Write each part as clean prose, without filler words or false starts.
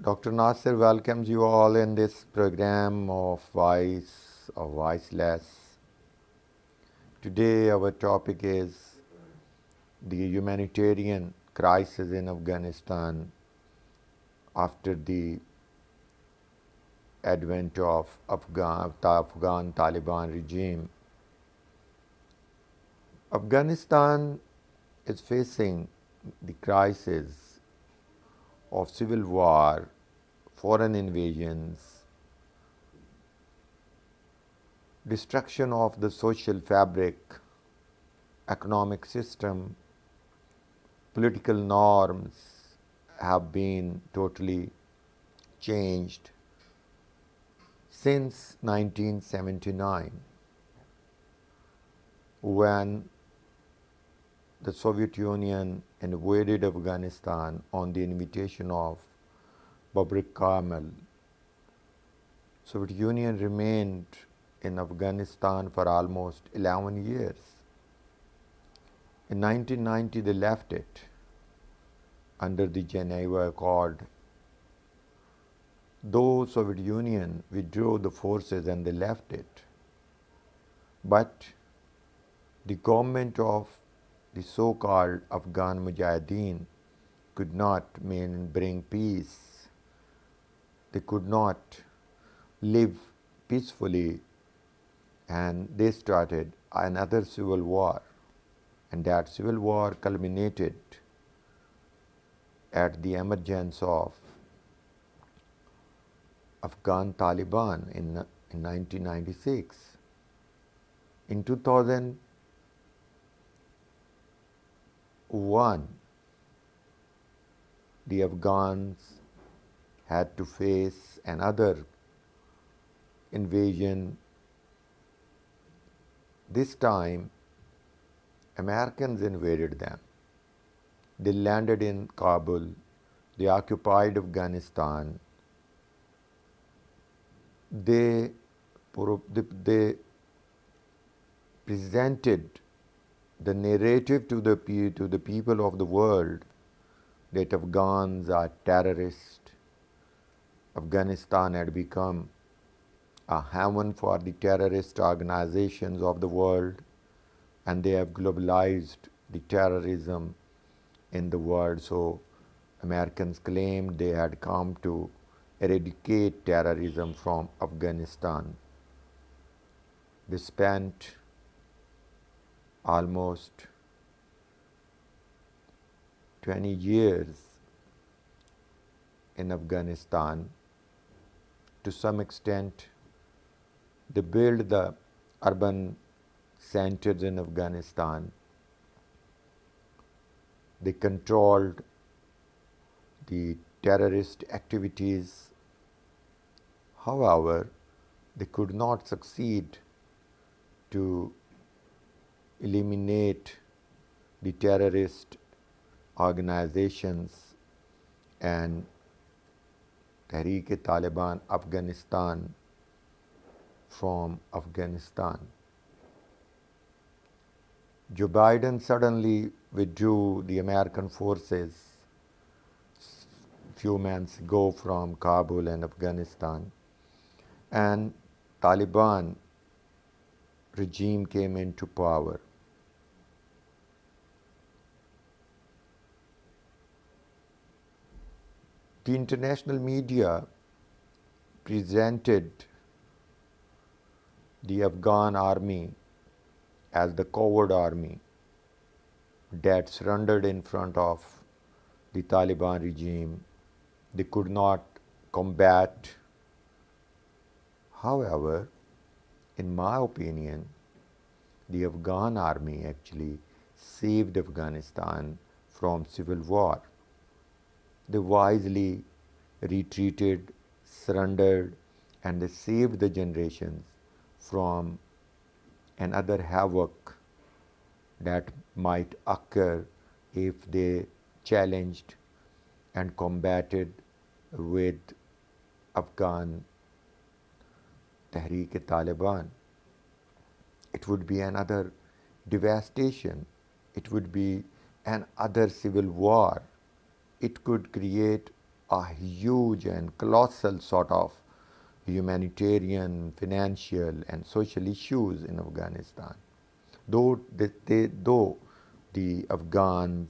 Dr. Nasser welcomes you all in this program of Voice or Voiceless. Today, our topic is the humanitarian crisis in Afghanistan after the advent of Afghan Taliban regime. Afghanistan is facing the crisis of civil war, foreign invasions, destruction of the social fabric, economic system, political norms have been totally changed since 1979 when the Soviet Union invaded Afghanistan on the invitation of Babur Kamal. Soviet Union remained in Afghanistan for almost 11 years. In 1990 they left it under the Geneva Accord. Though Soviet Union withdrew the forces and they left it, but the government of the so-called Afghan Mujahideen could not bring peace. They could not live peacefully, and they started another civil war, and that civil war culminated at the emergence of Afghan Taliban in 1996. In 2001, the Afghans had to face another invasion. This time, Americans invaded them. They landed in Kabul. They occupied Afghanistan. They presented the narrative to the people of the world that Afghans are terrorists. Afghanistan had become a haven for the terrorist organizations of the world, and they have globalized the terrorism in the world. So Americans claimed they had come to eradicate terrorism from Afghanistan. They spent almost 20 years in Afghanistan. To some extent, they built the urban centers in Afghanistan. They controlled the terrorist activities. However, they could not succeed to eliminate the terrorist organizations and Tehreek-e-Taliban Afghanistan from Afghanistan. Joe Biden suddenly withdrew the American forces few months ago from Kabul and Afghanistan, and Taliban regime came into power. The international media presented the Afghan army as the coward army that surrendered in front of the Taliban regime. They could not combat. However, in my opinion, the Afghan army actually saved Afghanistan from civil war. They wisely retreated, surrendered, and they saved the generations from another havoc that might occur if they challenged and combated with Afghan Tehreek-e-Taliban. It would be another devastation. It would be another civil war. It could create a huge and colossal sort of humanitarian, financial, and social issues in Afghanistan. Though the Afghan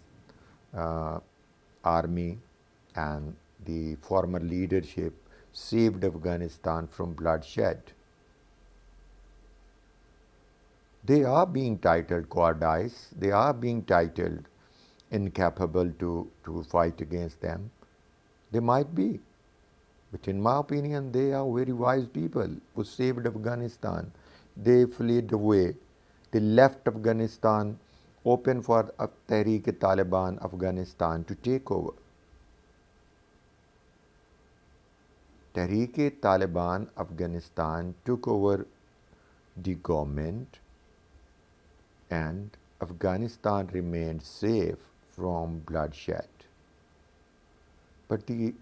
uh, army and the former leadership saved Afghanistan from bloodshed, they are being titled cowardice, they are being titled incapable to fight against them. They might be. But in my opinion, they are very wise people who saved Afghanistan. They fled away. They left Afghanistan open for Tehreek-e-Taliban Afghanistan to take over. Tehreek-e-Taliban Afghanistan took over the government, and Afghanistan remained safe from bloodshed. But the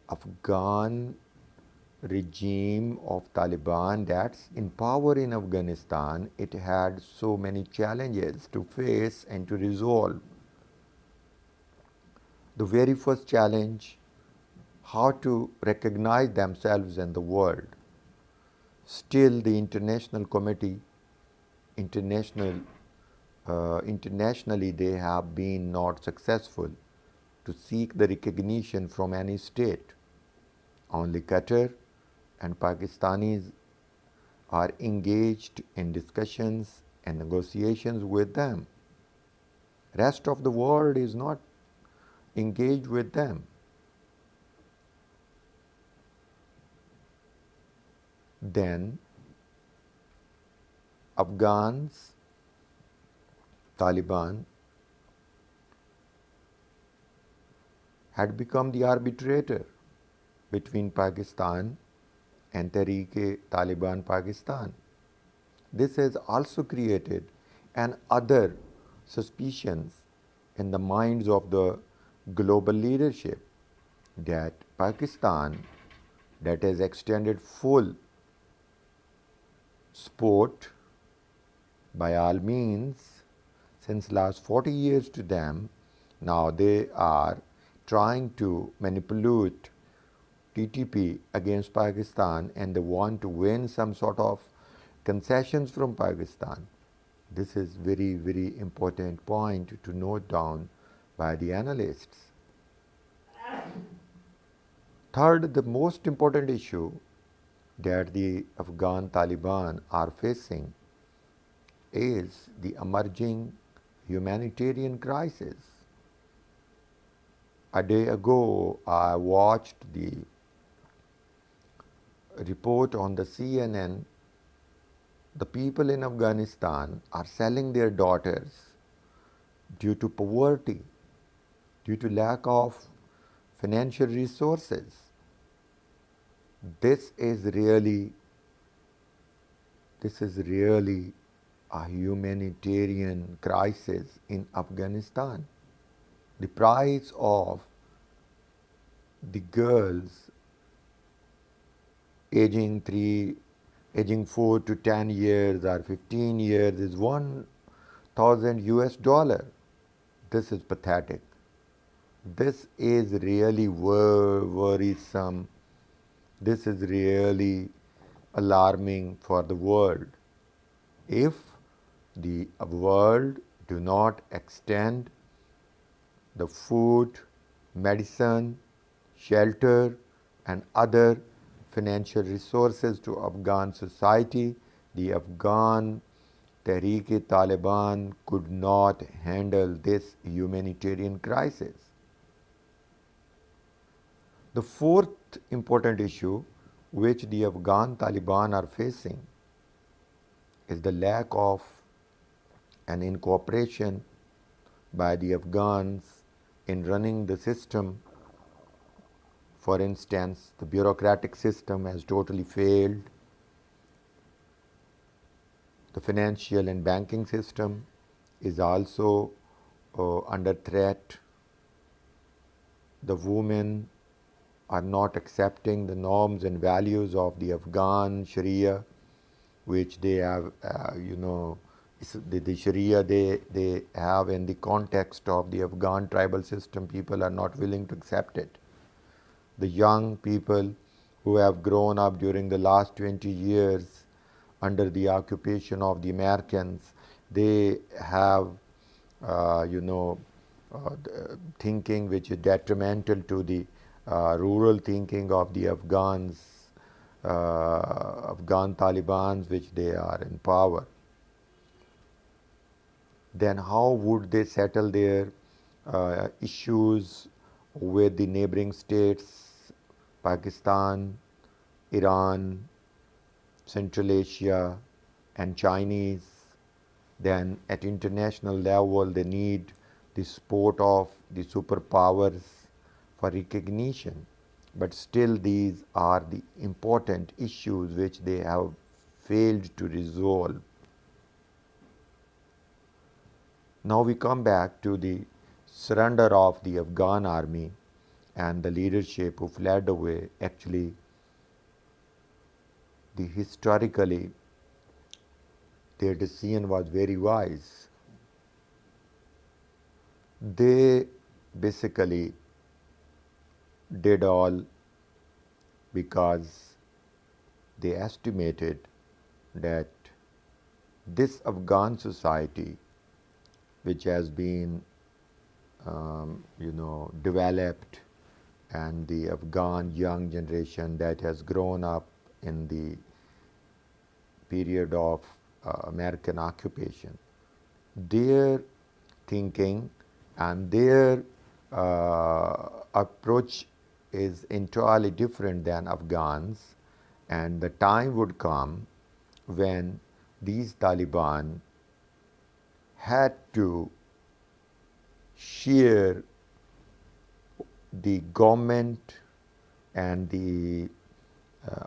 Afghan regime of Taliban that's in power in Afghanistan, it had so many challenges to face and to resolve. The very first challenge, how to recognize themselves in the world. Still, the international committee, international, internationally, they have been not successful to seek the recognition from any state. Only Qatar and Pakistanis are engaged in discussions and negotiations with them. Rest of the world is not engaged with them. Then Afghans, Taliban had become the arbitrator between Pakistan and Tehreek-e-Taliban Pakistan. This has also created an other suspicions in the minds of the global leadership that Pakistan, that has extended full support by all means since last 40 years to them. Now they are trying to manipulate TTP against Pakistan, and they want to win some sort of concessions from Pakistan. This is very, very important point to note down by the analysts. Third, the most important issue that the Afghan Taliban are facing is the emerging humanitarian crisis. A day ago, I watched the report on the CNN. The people in Afghanistan are selling their daughters due to poverty, due to lack of financial resources. This is really a humanitarian crisis in Afghanistan. The price of the girls aging 4 to 10 years or 15 years is 1,000 US dollar. This is pathetic. This is really worrisome. This is really alarming for the world. If the world do not extend the food, medicine, shelter, and other financial resources to Afghan society, the Afghan Tehreek-e-Taliban could not handle this humanitarian crisis. The fourth important issue which the Afghan Taliban are facing is the lack of an incorporation by the Afghans in running the system. For instance, the bureaucratic system has totally failed. The financial and banking system is also under threat. The women are not accepting the norms and values of the Afghan Sharia, which they have, the Sharia they have in the context of the Afghan tribal system. People are not willing to accept it. the young people who have grown up during the last 20 years under the occupation of the Americans, they have, you know, thinking which is detrimental to the rural thinking of the Afghan Taliban, which they are in power. Then how would they settle their issues with the neighboring states, Pakistan, Iran, Central Asia, and Chinese? Then at international level, they need the support of the superpowers for recognition. But still, these are the important issues which they have failed to resolve. Now we come back to the surrender of the Afghan army and the leadership who fled away. Actually, historically, their decision was very wise. They basically did all because they estimated that this Afghan society, which has been, developed, and the Afghan young generation that has grown up in the period of American occupation, their thinking and their approach is entirely different than Afghans, and the time would come when these Taliban had to share the government and the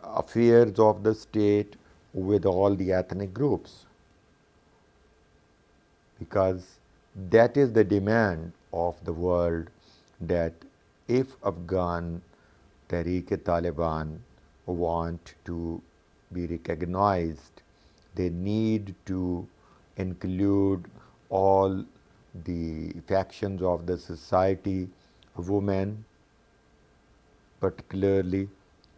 affairs of the state with all the ethnic groups, because that is the demand of the world, that if Afghan Taliban want to be recognized, they need to include all the factions of the society, women particularly,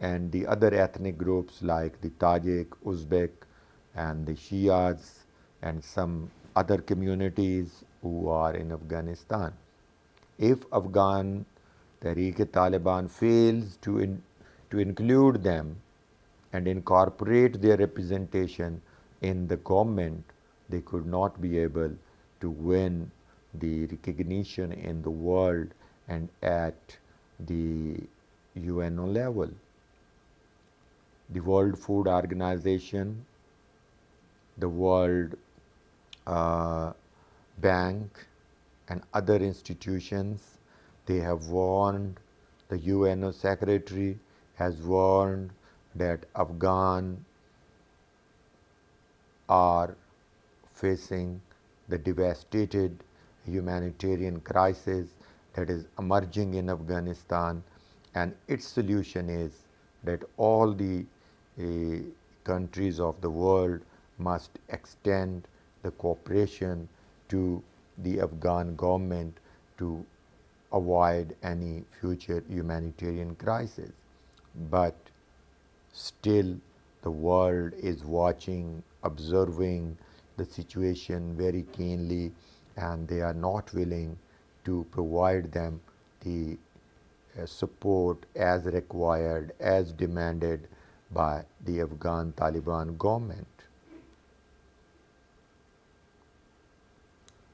and the other ethnic groups like the Tajik, Uzbek, and the Shias, and some other communities who are in Afghanistan. If Afghan Taliban fails to include them and incorporate their representation in the government, they could not be able to win the recognition in the world and at the UNO level. The World Food Organization, the World Bank, and other institutions, they have warned, the UNO Secretary has warned that Afghan are facing the devastated humanitarian crisis that is emerging in Afghanistan, and its solution is that all the countries of the world must extend the cooperation to the Afghan government to avoid any future humanitarian crisis. But still, the world is watching, observing the situation very keenly, and they are not willing to provide them the support as required, as demanded by the Afghan Taliban government.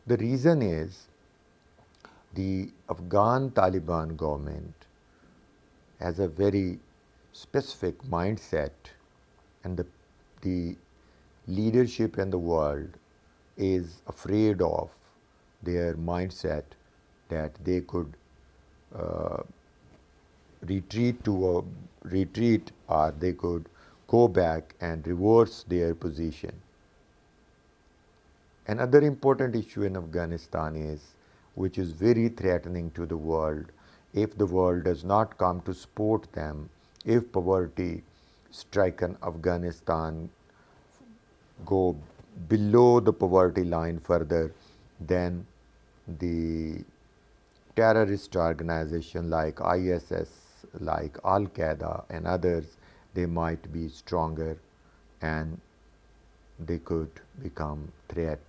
The reason is the Afghan Taliban government has a very specific mindset, and the leadership in the world is afraid of their mindset that they could retreat, or they could go back and reverse their position. Another important issue in Afghanistan is, which is very threatening to the world, if the world does not come to support them, if poverty stricken Afghanistan go below the poverty line further, then the terrorist organization like ISIS like Al Qaeda and others, they might be stronger and they could become threat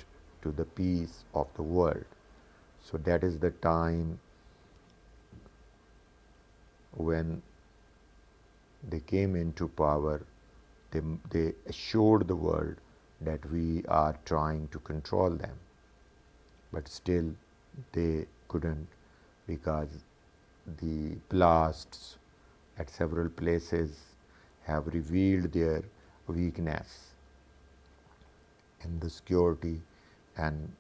to the peace of the world. So that is the time when they came into power. They assured the world that we are trying to control them, but still they couldn't, because the blasts at several places have revealed their weakness in the security and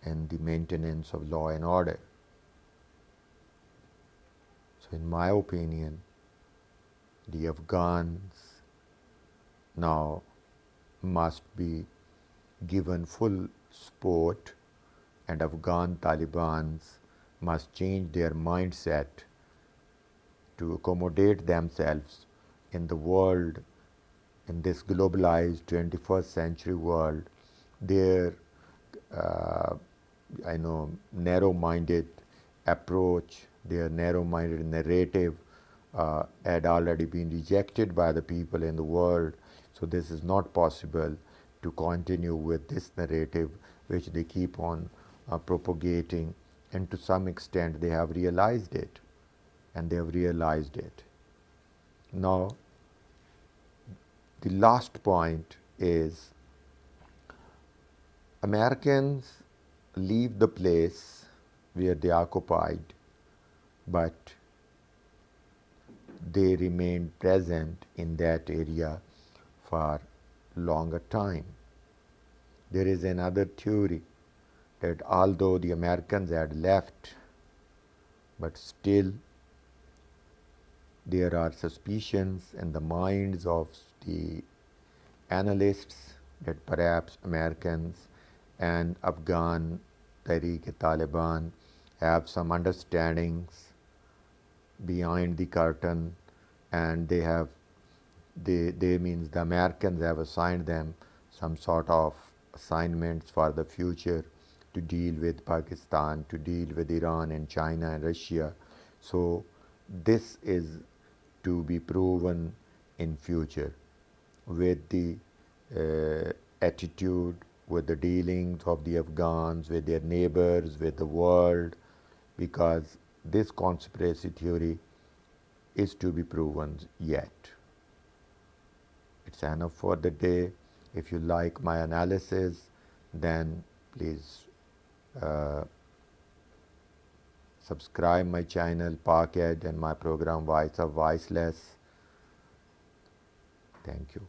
in the maintenance of law and order. So in my opinion, the Afghans now must be given full support, and Afghan Talibans must change their mindset to accommodate themselves in the world, in this globalized 21st century world. Their uh, narrow-minded approach, their narrow-minded narrative had already been rejected by the people in the world. So this is not possible to continue with this narrative which they keep on propagating, and to some extent they have realized it, and they have realized it. Now, the last point is Americans leave the place where they occupied, but they remain present in that area for longer time. There is another theory that although the Americans had left, but still there are suspicions in the minds of the analysts that perhaps Americans and Afghan Taliban have some understandings behind the curtain, and they means the Americans have assigned them some sort of assignments for the future to deal with Pakistan, to deal with Iran and China and Russia. So this is to be proven in future with the attitude, with the dealings of the Afghans, with their neighbors, with the world, because this conspiracy theory is to be proven yet. It's enough for the day. If you like my analysis, then please subscribe my channel Parkhead and my program Voice of Voiceless. Thank you.